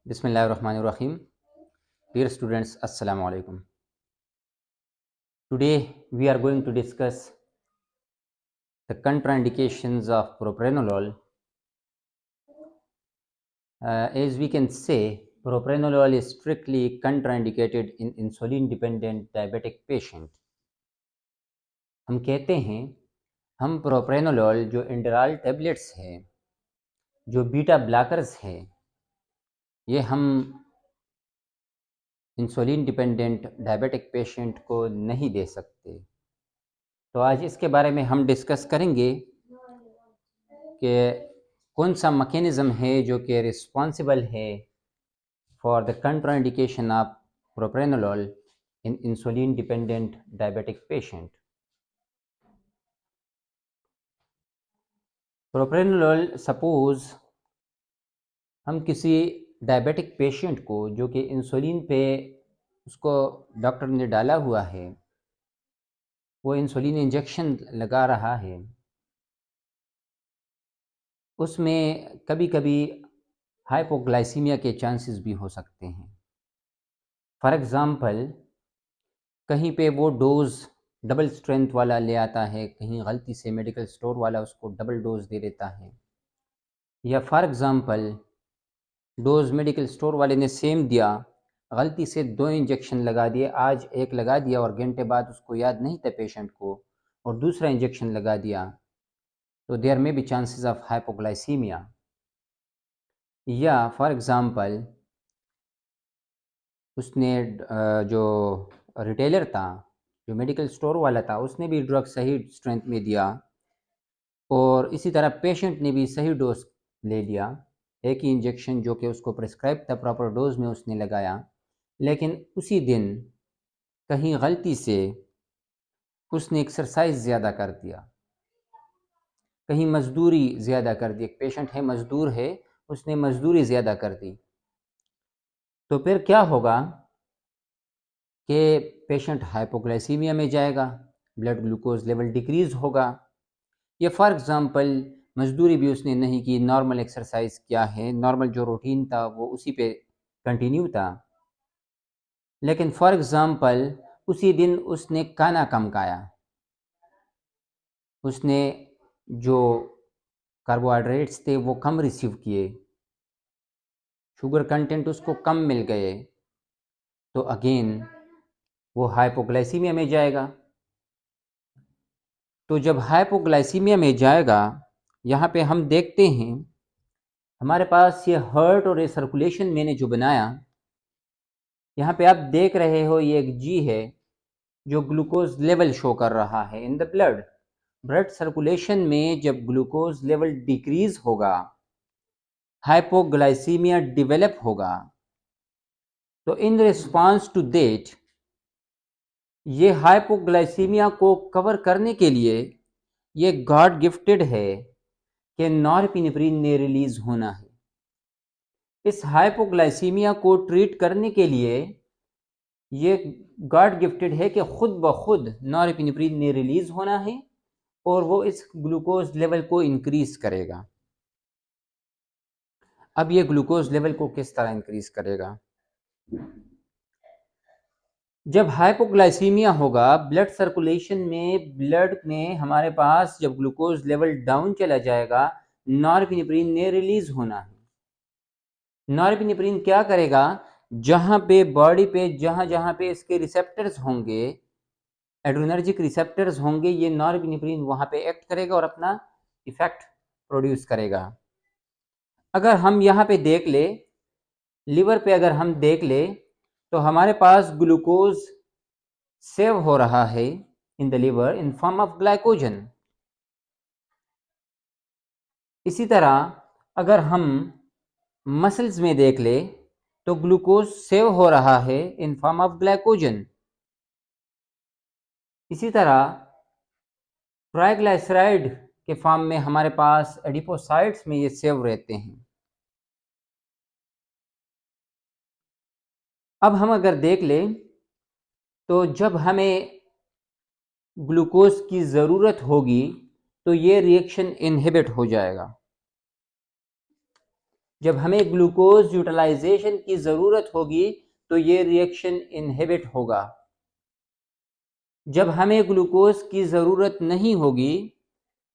Bismillahirrahmanirrahim. Dear students, Assalamu alaikum. Today we are going to discuss the contraindications of propranolol. As we can say, propranolol is strictly contraindicated in insulin-dependent diabetic patient. हम कहते हैं हम propranolol जो इंडराल tablets है, जो beta blockers है, ये हम इंसुलिन डिपेंडेंट डायबिटिक पेशेंट को नहीं दे सकते। तो आज इसके बारे में हम डिस्कस करेंगे कि कौन सा मैकेनिज़्म है जो कि रिस्पॉन्सिबल है for the contraindication of propranolol in insulin dependent diabetic patient. Propranolol suppose हम किसी डायबिटिक पेशेंट को जो कि इंसुलिन पे उसको डॉक्टर ने डाला हुआ है, वो इंसुलिन इंजेक्शन लगा रहा है, उसमें कभी कभी हाइपोग्लाइसीमिया के चांसेस भी हो सकते हैं। फॉर एग्ज़ाम्पल, कहीं पे वो डोज़ डबल स्ट्रेंथ वाला ले आता है, कहीं गलती से मेडिकल स्टोर वाला उसको डबल डोज़ दे देता है, या for example dose medical store वाले ने सेम दिया, गलती से 2 इंजेक्शन लगा दिए, आज एक लगा दिया और घंटे बाद उसको याद नहीं था पेशेंट को और दूसरा इंजेक्शन लगा दिया, तो देयर में बी चांसेस ऑफ हाइपोग्लाइसीमिया। या फॉर एग्ज़ाम्पल उसने जो रिटेलर था, जो मेडिकल स्टोर वाला था, उसने भी ड्रग सही स्ट्रेंथ में दिया और इसी तरह पेशेंट ने भी सही डोज ले लिया, एक ही इंजेक्शन जो कि उसको प्रिस्क्राइब था प्रॉपर डोज में उसने लगाया, लेकिन उसी दिन कहीं गलती से उसने एक्सरसाइज ज़्यादा कर दिया, कहीं मजदूरी ज़्यादा कर दी। एक पेशेंट है, मजदूर है, उसने मजदूरी ज़्यादा कर दी, तो फिर क्या होगा कि पेशेंट हाइपोग्लाइसीमिया में जाएगा, ब्लड ग्लूकोज लेवल डिक्रीज़ होगा। या फॉर एग्ज़ाम्पल मजदूरी भी उसने नहीं की, नॉर्मल एक्सरसाइज क्या है, नॉर्मल जो रूटीन था वो उसी पे कंटिन्यू था, लेकिन फॉर एग्ज़ाम्पल उसी दिन उसने खाना कम खाया, उसने जो कार्बोहाइड्रेट्स थे वो कम रिसीव किए, शुगर कंटेंट उसको कम मिल गए, तो अगेन वो हाइपोग्लाइसीमिया में जाएगा। तो जब हाइपोग्लाइसीमिया में जाएगा, यहाँ पे हम देखते हैं हमारे पास ये हार्ट और ये सर्कुलेशन मैंने जो बनाया, यहाँ पे आप देख रहे हो ये एक जी है जो ग्लूकोज लेवल शो कर रहा है in the blood. Blood circulation में जब ग्लूकोज लेवल डिक्रीज होगा, हाइपोग्लाइसीमिया डेवलप होगा, तो इन रिस्पांस टू दैट ये हाइपोग्लाइसीमिया को कवर करने के लिए ये गॉड गिफ्टेड है कि नॉरएपिनेफ्रिन ने रिलीज होना है। इस हाइपोग्लाइसीमिया को ट्रीट करने के लिए ये गॉड गिफ्टेड है कि खुद ब खुद नॉरएपिनेफ्रिन ने रिलीज होना है और वो इस ग्लूकोज लेवल को इंक्रीज करेगा। अब ये ग्लूकोज लेवल को किस तरह इंक्रीज करेगा? जब हाइपोग्लाइसीमिया होगा, ब्लड सर्कुलेशन में, ब्लड में हमारे पास जब ग्लूकोज लेवल डाउन चला जाएगा, नॉरएपिनेफ्रिन ने रिलीज होना है। नॉरएपिनेफ्रिन क्या करेगा, जहां पे बॉडी पे जहां जहां पे इसके रिसेप्टर्स होंगे, एड्रेनर्जिक रिसेप्टर्स होंगे, ये नॉरएपिनेफ्रिन वहां पे एक्ट करेगा और अपना इफेक्ट प्रोड्यूस करेगा। अगर हम यहाँ पे देख ले, लिवर पे अगर हम देख ले, तो हमारे पास ग्लूकोज सेव हो रहा है in the liver in form of glycogen. इसी तरह अगर हम मसल्स में देख ले, तो ग्लूकोज सेव हो रहा है इन फॉर्म ऑफ ग्लाइकोजन। इसी तरह ट्राइग्लिसराइड के फॉर्म में हमारे पास एडिपोसाइट्स में ये सेव रहते हैं। अब हम अगर देख लें, तो जब हमें ग्लूकोज की ज़रूरत होगी तो ये रिएक्शन इनहिबिट हो जाएगा। जब हमें ग्लूकोज यूटिलाइजेशन की ज़रूरत होगी तो ये रिएक्शन इनहिबिट होगा। जब हमें ग्लूकोज की ज़रूरत नहीं होगी,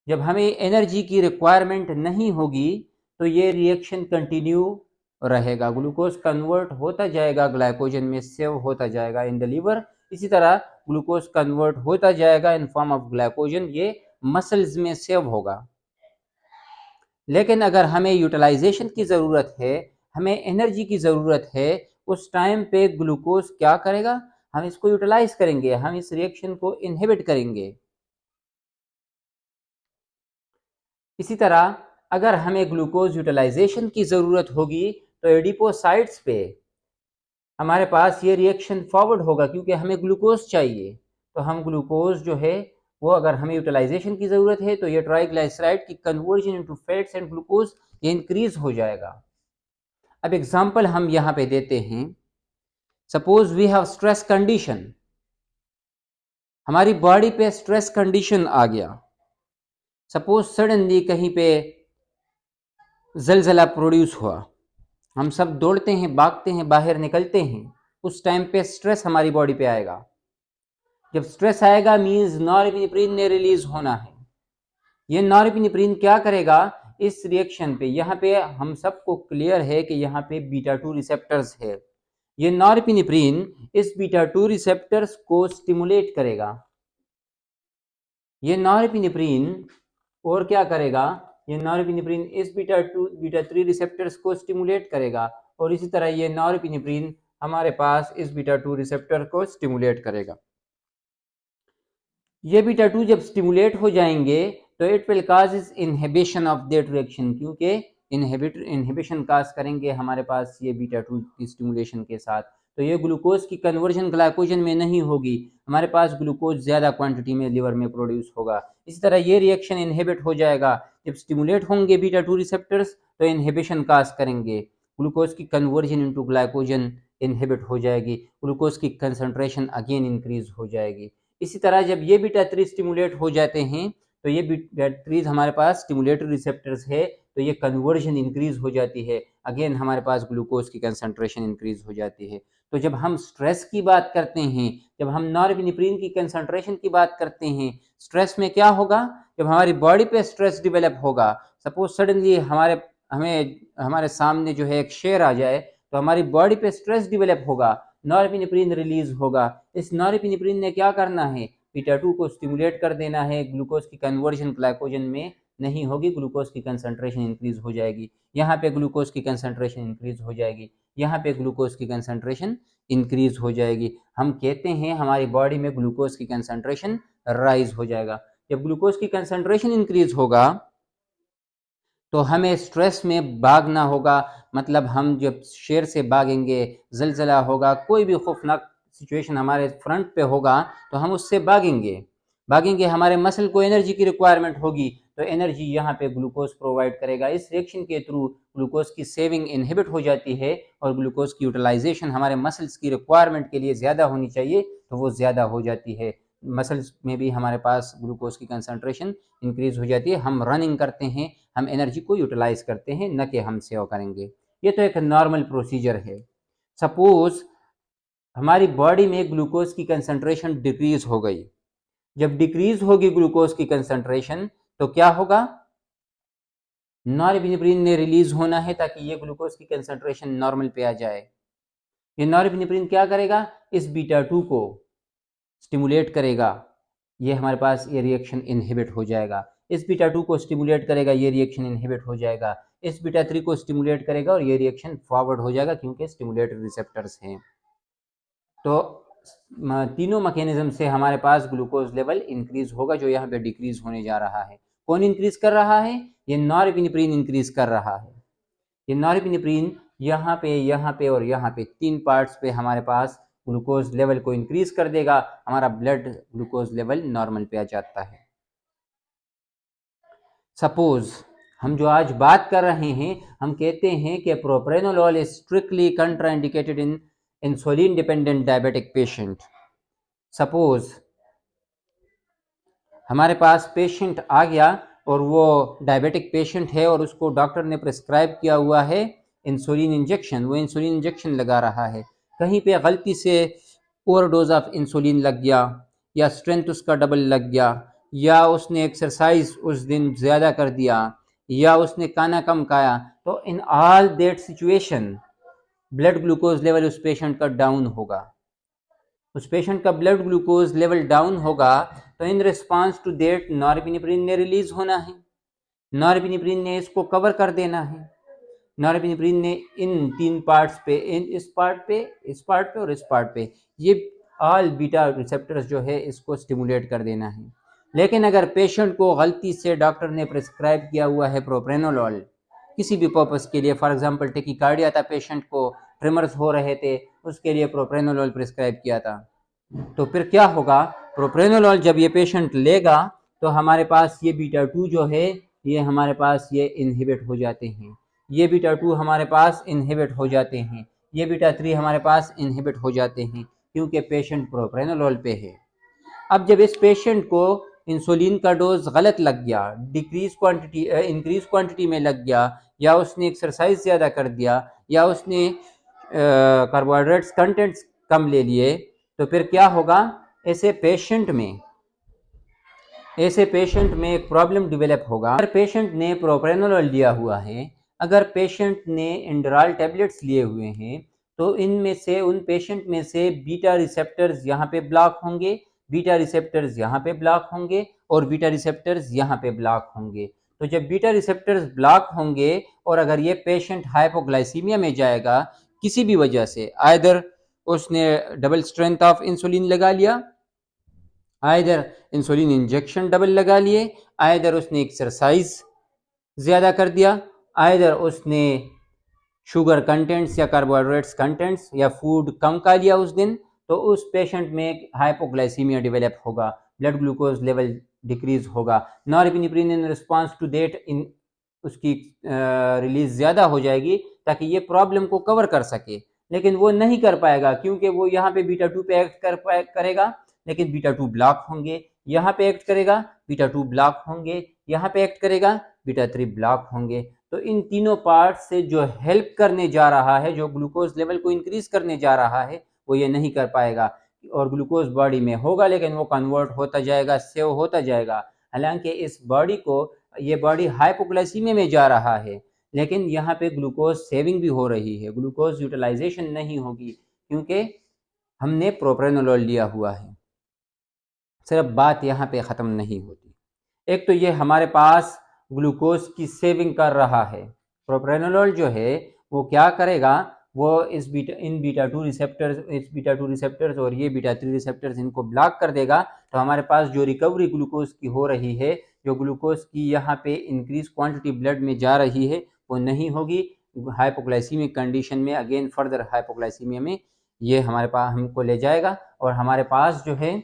जब हमें एनर्जी की रिक्वायरमेंट नहीं होगी, तो ये रिएक्शन कंटिन्यू रहेगा। ग्लूकोज कन्वर्ट होता जाएगा, ग्लाइकोजन में सेव होता जाएगा इन द लीवर। इसी तरह ग्लूकोज कन्वर्ट होता जाएगा इन फॉर्म ऑफ ग्लाइकोजन, ये मसल्स में सेव होगा। लेकिन अगर हमें यूटिलाइजेशन की ज़रूरत है, हमें एनर्जी की ज़रूरत है, उस टाइम पे ग्लूकोज क्या करेगा? हम इसको यूटिलाइज करेंगे, हम इस रिएक्शन को इनहिबिट करेंगे। इसी तरह अगर हमें ग्लूकोज यूटिलाइजेशन की ज़रूरत होगी तो एडिपोसाइट्स पे हमारे पास ये रिएक्शन फॉरवर्ड होगा, क्योंकि हमें ग्लूकोज चाहिए। तो हम ग्लूकोज जो है वो, अगर हमें यूटिलाइजेशन की ज़रूरत है तो ये ट्राइग्लाइसराइड की conversion into fats and glucose ये इंक्रीज हो जाएगा। अब एग्जाम्पल हम यहाँ पे देते हैं। Suppose we have stress condition, हमारी बॉडी पे स्ट्रेस कंडीशन आ गया। सपोज सडनली कहीं पे जलजला प्रोड्यूस हुआ, हम सब दौड़ते हैं, भागते हैं, बाहर निकलते हैं, उस टाइम पे स्ट्रेस हमारी बॉडी पे आएगा। जब स्ट्रेस आएगा मींस नॉरएपिनेफ्रिन ने रिलीज होना है। ये नॉरएपिनेफ्रिन क्या करेगा इस रिएक्शन पे? यहाँ पे हम सबको क्लियर है कि यहाँ पे बीटा 2 रिसेप्टर्स है। ये नॉरएपिनेफ्रिन इस बीटा 2 रिसेप्टर्स को स्टिमुलेट करेगा। ये नॉरएपिनेफ्रिन और क्या करेगा? ये नॉरएपिनेफ्रिन इस बीटा 3 रिसेप्टर्स को स्टिमुलेट करेगा, और इसी तरह ये नॉरएपिनेफ्रिन हमारे पास इस बीटा 2 रिसेप्टर को स्टिमुलेट करेगा। ये बीटा 2 जब स्टिमुलेट हो जाएंगे तो it will cause inhibition of that reaction, क्योंकि इनहिबिशन काज करेंगे हमारे पास ये बीटा 2 की स्टिमुलेशन के साथ। तो ये ग्लूकोज की कन्वर्जन ग्लाइकोजन में नहीं होगी, हमारे पास ग्लूकोज ज़्यादा क्वांटिटी में लिवर में प्रोड्यूस होगा। इसी तरह ये रिएक्शन इनहिबिट हो जाएगा। जब स्टिमुलेट होंगे बीटा 2 रिसेप्टर्स तो इनहिबिशन काज करेंगे, ग्लूकोज की कन्वर्जन इनटू ग्लाइकोजन इनहिबिट हो जाएगी, ग्लूकोज की कंसंट्रेशन अगेन इंक्रीज हो जाएगी। इसी तरह जब ये बीटा 3 स्टिमुलेट हो जाते हैं तो ये बीटा 3 हमारे पास स्टिमुलेटरी रिसेप्टर्स है, तो ये कन्वर्जन इंक्रीज हो जाती है, अगेन हमारे पास ग्लूकोज की कंसंट्रेशन इंक्रीज हो जाती है। तो जब हम स्ट्रेस की बात करते हैं, जब हम नॉरएपिनेफ्रिन की कंसंट्रेशन की बात करते हैं, स्ट्रेस में क्या होगा? जब हमारी बॉडी पे स्ट्रेस डिवेलप होगा, सपोज सडनली हमारे सामने जो है एक शेर आ जाए, तो हमारी बॉडी पे स्ट्रेस डिवेलप होगा, नॉरएपिनेफ्रिन रिलीज होगा। इस नॉरएपिनेफ्रिन ने क्या करना है? बीटा 2 को स्टिमुलेट कर देना है, ग्लूकोज की कन्वर्जन ग्लाइकोजन में नहीं होगी, ग्लूकोज की कंसंट्रेशन इंक्रीज हो जाएगी। यहाँ पे ग्लूकोज की कंसंट्रेशन इंक्रीज हो जाएगी, यहाँ पे ग्लूकोज की कंसंट्रेशन इंक्रीज हो जाएगी। हम कहते हैं हमारी बॉडी में ग्लूकोज की कंसंट्रेशन राइज हो जाएगा। जब ग्लूकोज की कंसंट्रेशन इंक्रीज होगा तो हमें स्ट्रेस में भागना होगा, मतलब हम जब शेर से भागेंगे, जलजला होगा, कोई भी खौफनाक सिचुएशन हमारे फ्रंट पे होगा तो हम उससे भागेंगे, हमारे मसल को एनर्जी की रिक्वायरमेंट होगी, तो एनर्जी यहाँ पे ग्लूकोज प्रोवाइड करेगा। इस रिएक्शन के थ्रू ग्लूकोज की सेविंग इनहिबिट हो जाती है और ग्लूकोज की यूटिलाइजेशन हमारे मसल्स की रिक्वायरमेंट के लिए ज़्यादा होनी चाहिए तो वो ज़्यादा हो जाती है। मसल्स में भी हमारे पास ग्लूकोज की कंसंट्रेशन इंक्रीज हो जाती है। हम रनिंग करते हैं, हम एनर्जी को यूटिलाइज करते हैं, न कि हम सेव करेंगे। ये तो एक नॉर्मल प्रोसीजर है। सपोज हमारी बॉडी में ग्लूकोज की कंसंट्रेशन डिक्रीज हो गई। जब डिक्रीज होगी ग्लूकोज की कंसंट्रेशन तो क्या होगा? नॉरएपिनेफ्रिन ने रिलीज होना है ताकि ये ग्लूकोज की कंसंट्रेशन नॉर्मल पे आ जाए। ये नॉरएपिनेफ्रिन क्या करेगा? इस बीटा 2 को स्टिमुलेट करेगा, ये हमारे पास ये रिएक्शन इनहिबिट हो जाएगा। इस बीटा 2 को स्टिमुलेट करेगा, ये रिएक्शन इनहिबिट हो जाएगा। इस बीटा 3 को स्टिमुलेट करेगा और ये रिएक्शन फॉरवर्ड हो जाएगा, क्योंकि स्टिमुलेटरी रिसेप्टर्स हैं। तो तीनों मैकेनिज्म से हमारे पास ग्लूकोज लेवल इंक्रीज होगा, जो यहाँ पे डिक्रीज होने जा रहा है। कौन इंक्रीज कर रहा है? ये नॉरएपिनेफ्रिन इंक्रीज कर रहा है। ये नॉरएपिनेफ्रिन यहाँ पे और यहाँ पे 3 पार्ट्स पे हमारे पास ग्लूकोज लेवल को इंक्रीज कर देगा, हमारा ब्लड ग्लूकोज लेवल नॉर्मल पे आ जाता है। सपोज हम जो आज बात कर रहे हैं, हम कहते हैं कि propranolol is strictly contraindicated in insulin dependent diabetic patient. Suppose हमारे पास पेशेंट आ गया, और वो डायबिटिक पेशेंट है और उसको डॉक्टर ने प्रिस्क्राइब किया हुआ है इंसुलिन इंजेक्शन, वो इंसुलिन इंजेक्शन लगा रहा है, कहीं पे गलती से ओवरडोज ऑफ इंसुलिन लग गया या स्ट्रेंथ उसका डबल लग गया या उसने एक्सरसाइज उस दिन ज़्यादा कर दिया या उसने खाना कम खाया, तो in all that situation blood glucose level उस पेशेंट का डाउन होगा। उस पेशेंट का ब्लड ग्लूकोज लेवल डाउन होगा तो in response to that norepinephrine ने रिलीज होना है, नॉरएपिनेफ्रिन ने इसको कवर कर देना है। नॉरएपिनेफ्रिन ने इन तीन पार्ट्स पे, इन इस पार्ट पे, इस पार्ट पे और इस पार्ट पे, ये ऑल बीटा रिसेप्टर्स जो है इसको स्टिमुलेट कर देना है। लेकिन अगर पेशेंट को गलती से डॉक्टर ने प्रिस्क्राइब किया हुआ है प्रोप्रेनोलॉल किसी भी पर्पस के लिए, फॉर एग्जांपल टेकिकार्डिया था पेशेंट को, ट्रिमर्स हो रहे थे, उसके लिए प्रोप्रेनोलॉल प्रिस्क्राइब किया था, तो फिर क्या होगा, प्रोप्रेनोलॉल जब ये पेशेंट लेगा तो हमारे पास ये बीटा 2 जो है ये हमारे पास ये इनहिबिट हो जाते हैं, ये बीटा 2 हमारे पास इनहिबिट हो जाते हैं, ये बीटा 3 हमारे पास इनहिबिट हो जाते हैं, क्योंकि पेशेंट प्रोप्रेनोलॉल पे है। अब जब इस पेशेंट को इंसुलिन का डोज गलत लग गया, डिक्रीज क्वांटिटी इंक्रीज क्वांटिटी में लग गया, या उसने एक्सरसाइज ज़्यादा कर दिया, या उसने कार्बोहाइड्रेट्स कंटेंट्स कम ले लिए, तो फिर क्या होगा, ऐसे पेशेंट में एक प्रॉब्लम डेवलप होगा। अगर पेशेंट ने प्रोप्रेनोलॉल लिया हुआ है, अगर पेशेंट ने एंडराल टैबलेट्स लिए हुए हैं, तो इनमें से उन पेशेंट में से बीटा रिसेप्टर्स यहाँ पे ब्लॉक होंगे, बीटा रिसेप्टर्स यहाँ पे ब्लॉक होंगे और बीटा रिसेप्टर्स यहाँ पे ब्लॉक होंगे। तो जब बीटा रिसेप्टर्स ब्लॉक होंगे और अगर ये पेशेंट हाइपोग्लाइसीमिया में जाएगा किसी भी वजह से, आइदर उसने डबल स्ट्रेंथ ऑफ इंसुलिन लगा लिया, आइदर इंसुलिन इंजेक्शन डबल लगा लिए, आइदर उसने एक्सरसाइज ज़्यादा कर दिया, आइदर उसने शुगर कंटेंट्स या कार्बोहाइड्रेट्स कंटेंट्स या फूड कम खा लिया उस दिन, तो उस पेशेंट में हाइपोग्लाइसीमिया डेवलप होगा, ब्लड ग्लूकोज लेवल डिक्रीज होगा, norepinephrine in response to that in उसकी रिलीज ज़्यादा हो जाएगी ताकि ये प्रॉब्लम को कवर कर सके, लेकिन वो नहीं कर पाएगा क्योंकि वो यहाँ पे बीटा 2 पे एक्ट करेगा, लेकिन बीटा 2 ब्लॉक होंगे, यहाँ पे एक्ट करेगा बीटा 2 ब्लॉक होंगे, यहाँ पे एक्ट करेगा बीटा 3 ब्लॉक होंगे। तो इन तीनों पार्ट से जो हेल्प करने जा रहा है, जो ग्लूकोज लेवल को इंक्रीज करने जा रहा है, वो ये नहीं कर पाएगा और ग्लूकोज बॉडी में होगा लेकिन वो कन्वर्ट होता जाएगा, सेव होता जाएगा। हालांकि इस बॉडी को, ये बॉडी हाइपोग्लाइसीमिया में जा रहा है लेकिन यहाँ पे ग्लूकोज सेविंग भी हो रही है, ग्लूकोज यूटिलाइजेशन नहीं होगी क्योंकि हमने प्रोप्रेनोलॉल लिया हुआ है। सिर्फ बात यहाँ पे ख़त्म नहीं होती, एक तो ये हमारे पास ग्लूकोज की सेविंग कर रहा है, प्रोप्रेनोलॉल जो है वो क्या करेगा, वो इस बीटा 2 रिसेप्टर्स, इस बीटा 2 रिसेप्टर्स और ये बीटा 3 रिसेप्टर्स इनको ब्लॉक कर देगा, तो हमारे पास जो रिकवरी ग्लूकोज की हो रही है, जो ग्लूकोज की यहाँ पे इंक्रीज क्वांटिटी ब्लड में जा रही है, वो नहीं होगी। हाइपोग्लाइसीमिक कंडीशन में, अगेन फर्दर हाइपोग्लाइसीमिया में ये हमारे पास हमको ले जाएगा और हमारे पास जो है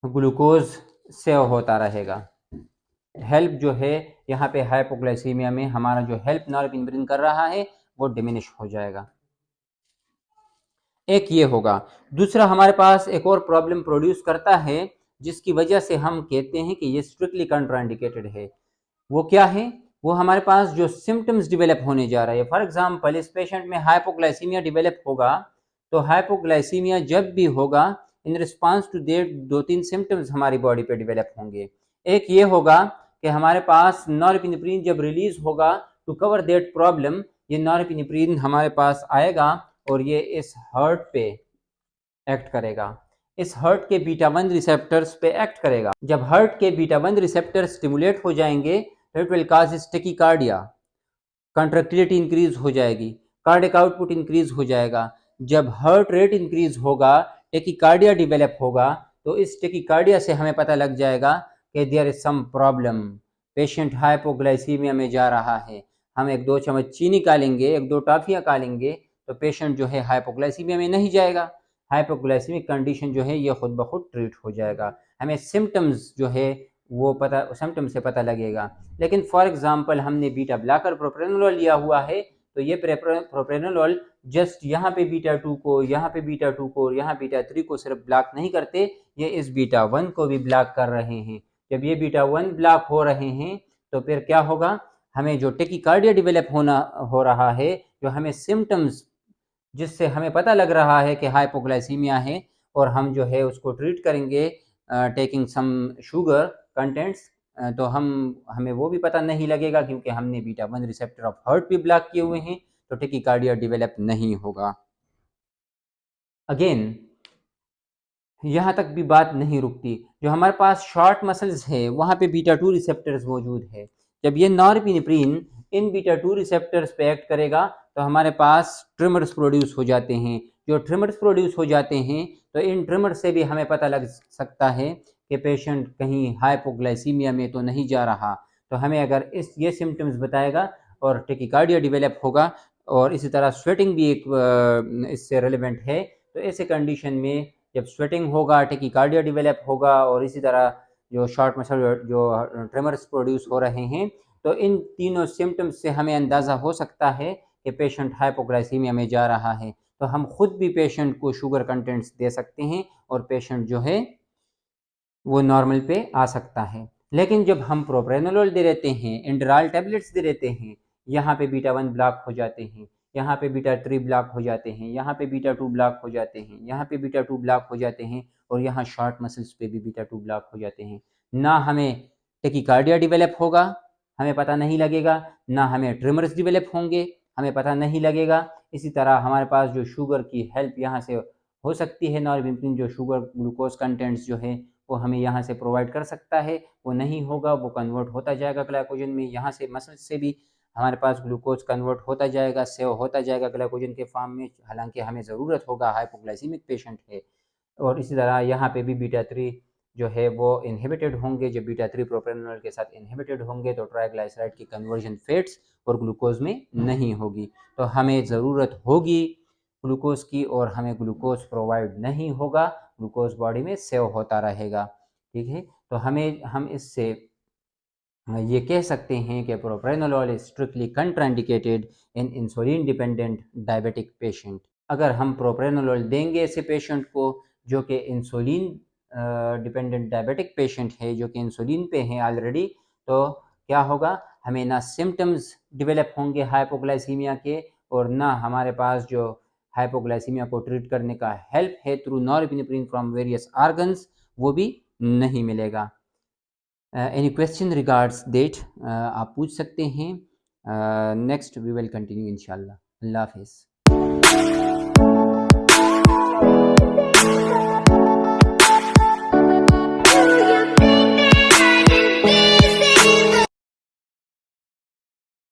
ग्लूकोज सेव होता रहेगा। हेल्प जो है यहाँ पे हाइपोग्लाइसीमिया में हमारा जो हेल्प नॉरएपिनेफ्रिन कर रहा है वो डिमिनिश हो जाएगा। एक ये होगा। दूसरा, हमारे पास एक और प्रॉब्लम प्रोड्यूस करता है जिसकी वजह से हम कहते हैं कि ये स्ट्रिक्टली कंट्राइंडिकेटेड है। वो क्या है, वो हमारे पास जो सिम्टम्स डिवेलप होने जा रहे हैं, फॉर एग्जांपल इस पेशेंट में हाइपोग्लाइसीमिया डिवेलप होगा, तो हाइपोग्लाइसीमिया जब भी होगा in response to that 2-3 symptoms हमारी बॉडी पे डिवेलप होंगे। एक ये होगा कि हमारे पास नॉरएपिनेफ्रिन जब रिलीज होगा टू कवर देट प्रॉब्लम, ये नॉरएपिनेफ्रिन हमारे पास आएगा और ये इस हर्ट पे एक्ट करेगा, इस हर्ट के बीटा 1 रिसेप्टर्स पे एक्ट करेगा। जब हर्ट के बीटा 1 रिसेप्टर स्टिमुलेट हो जाएंगे तो it will cause tachycardia, contractility increase हो जाएगी, कार्डियक आउटपुट इंक्रीज हो जाएगा। जब हार्ट रेट इंक्रीज होगा, टेकिकार्डिया डेवलप होगा, तो इस टेकिकार्डिया से हमें पता लग जाएगा कि there is some problem, patient hypoglycaemia में जा रहा है। हम 1-2 चम्मच चीनी खा लेंगे, 1-2 टॉफियाँ खा लेंगे तो पेशेंट जो है हाइपोग्लाइसीमिया में नहीं जाएगा, हाइपोग्लाइसीमिक कंडीशन जो है ये खुद ब खुद ट्रीट हो जाएगा। हमें सिम्टम्स जो है वो पता, सिम्टम से पता लगेगा। लेकिन फॉर एग्जांपल हमने बीटा ब्लॉकर प्रोप्रेनोलॉल लिया हुआ है, तो ये प्रोप्रेनोलॉल जस्ट यहाँ पे बीटा 2 को, यहाँ पे बीटा 2 को और यहाँ बीटा 3 को सिर्फ ब्लॉक नहीं करते, ये इस बीटा 1 को भी ब्लॉक कर रहे हैं। जब ये बीटा 1 ब्लॉक हो रहे हैं तो फिर क्या होगा, हमें जो टेकिकार्डिया डेवलप हो रहा है, जो हमें सिम्टम्स जिससे हमें पता लग रहा है कि हाइपोग्लाइसीमिया है, और हम जो है उसको ट्रीट करेंगे टेकिंग सम शुगर कंटेंट्स, तो हमें वो भी पता नहीं लगेगा क्योंकि हमने बीटा 1 रिसेप्टर ऑफ हर्ट भी ब्लॉक किए हुए हैं, तो टेकिकार्डिया डेवलप नहीं होगा। अगेन यहाँ तक भी बात नहीं रुकती, जो हमारे पास शॉर्ट मसल्स है वहाँ पे बीटा 2 रिसेप्टर्स मौजूद है। जब ये नॉरएपिनेफ्रिन इन बीटा 2 रिसेप्टर्स पे एक्ट करेगा तो हमारे पास ट्रिमर्स प्रोड्यूस हो जाते हैं। जो ट्रिमर्स प्रोड्यूस हो जाते हैं तो इन ट्रिमर्स से भी हमें पता लग सकता है कि पेशेंट कहीं हाइपोग्लाइसीमिया में तो नहीं जा रहा। तो हमें अगर ये सिम्टम्स बताएगा और टेकिकार्डिया डेवलप होगा, और इसी तरह स्वेटिंग भी एक इससे रेलिवेंट है, तो ऐसे कंडीशन में जब स्वेटिंग होगा, टेकिकार्डिया डेवलप होगा, और इसी तरह जो शॉर्ट मसल जो ट्रेमर्स प्रोड्यूस हो रहे हैं, तो इन तीनों सिम्टम्स से हमें अंदाज़ा हो सकता है कि पेशेंट हाइपोग्लाइसीमिया में जा रहा है। तो हम खुद भी पेशेंट को शुगर कंटेंट्स दे सकते हैं और पेशेंट जो है वो नॉर्मल पे आ सकता है। लेकिन जब हम प्रोप्रेनोलोल दे देते हैं, इंडराल टैबलेट्स दे देते हैं, यहाँ पे बीटा 1 ब्लॉक हो जाते हैं, यहाँ पे बीटा 3 ब्लॉक हो जाते हैं, यहाँ पे बीटा 2 ब्लॉक हो जाते हैं, यहाँ पे बीटा 2 ब्लॉक हो जाते हैं, और यहाँ शॉर्ट मसल्स पे भी बीटा 2 ब्लॉक हो जाते हैं। ना हमें टेकिकार्डिया डेवलप होगा, हमें पता नहीं लगेगा, ना हमें ट्रिमर्स डेवलप होंगे, हमें पता नहीं लगेगा। इसी तरह हमारे पास जो शुगर की हेल्प यहाँ से हो सकती है, नॉरएपिनेफ्रिन जो शुगर ग्लूकोज कंटेंट्स जो है वो हमें यहाँ से प्रोवाइड कर सकता है, वो नहीं होगा, वो कन्वर्ट होता जाएगा ग्लाइकोजन में। यहाँ से मसल से भी हमारे पास ग्लूकोज कन्वर्ट होता जाएगा, सेव होता जाएगा ग्लाइकोजन के फॉर्म में, हालांकि हमें ज़रूरत होगा, हाइपोग्लाइसीमिक पेशेंट है। और इसी तरह यहाँ पे भी बीटा 3 जो है वो इनहिबिटेड होंगे। जब बीटा 3 प्रोप्रेनोल के साथ इनहिबिटेड होंगे तो ट्राइग्लाइसराइड की कन्वर्जन फैट्स और ग्लूकोज में नहीं होगी, तो हमें ज़रूरत होगी ग्लूकोज की, और हमें ग्लूकोज प्रोवाइड नहीं होगा, ग्लूकोज बॉडी में सेव होता रहेगा। ठीक है, तो हम इससे ये कह सकते हैं कि propranolol is strictly contraindicated in insulin dependent diabetic patient. अगर हम प्रोप्रेनोलोल देंगे ऐसे पेशेंट को जो कि इंसुलिन डिपेंडेंट डायबिटिक पेशेंट है, जो कि इंसुलिन पे हैं ऑलरेडी, तो क्या होगा, हमें ना सिम्टम्स डेवलप होंगे हाइपोग्लाइसीमिया के, और ना हमारे पास जो हाइपोग्लाइसीमिया को ट्रीट करने का हेल्प है through norepinephrine from various organs, वो भी नहीं मिलेगा। एनी क्वेश्चन रिगार्ड्स दैट आप पूछ सकते हैं। नेक्स्ट वी विल कंटिन्यू इंशाल्लाह। अल्लाह हाफिज़।